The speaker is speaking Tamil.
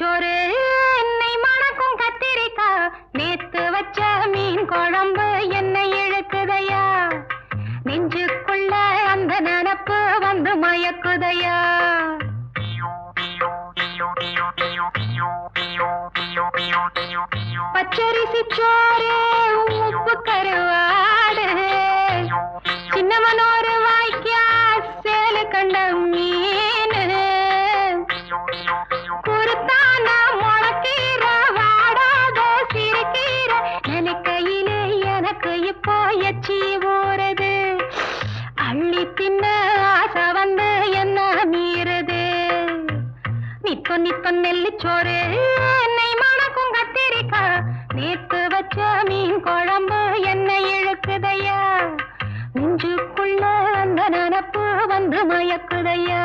நெல்லிச்சோறு என்னை மணக்கும் கத்திரிக்கா நேத்து வச்ச மீன் குழம்பு என்னை இழுக்குதையா நெஞ்சுக்குள்ள அந்த நினப்பு வந்து மயக்குதையா பச்சரிசி சோறு உப்பு கருவாடு சின்னமனோரு வாய்க்கா சேலு கண்ட மீன் குருத்தான முளக்கீர வாடாத சிறுகீர நினைக்கையிலே எனக்கு இப்போ எச்சி ஊறுது அள்ளி தின்ன ஆசை வந்து என்ன மீறுது நிப்ப நிப்ப நெல்லிச்சோறு என்னை மணக்கும் கத்திரிக்கா நேத்து வச்ச மீன் குழம்பு என்னை இழுக்குதையா நெஞ்சுக்குள்ள அந்த நினப்பு வந்து மயக்குதையா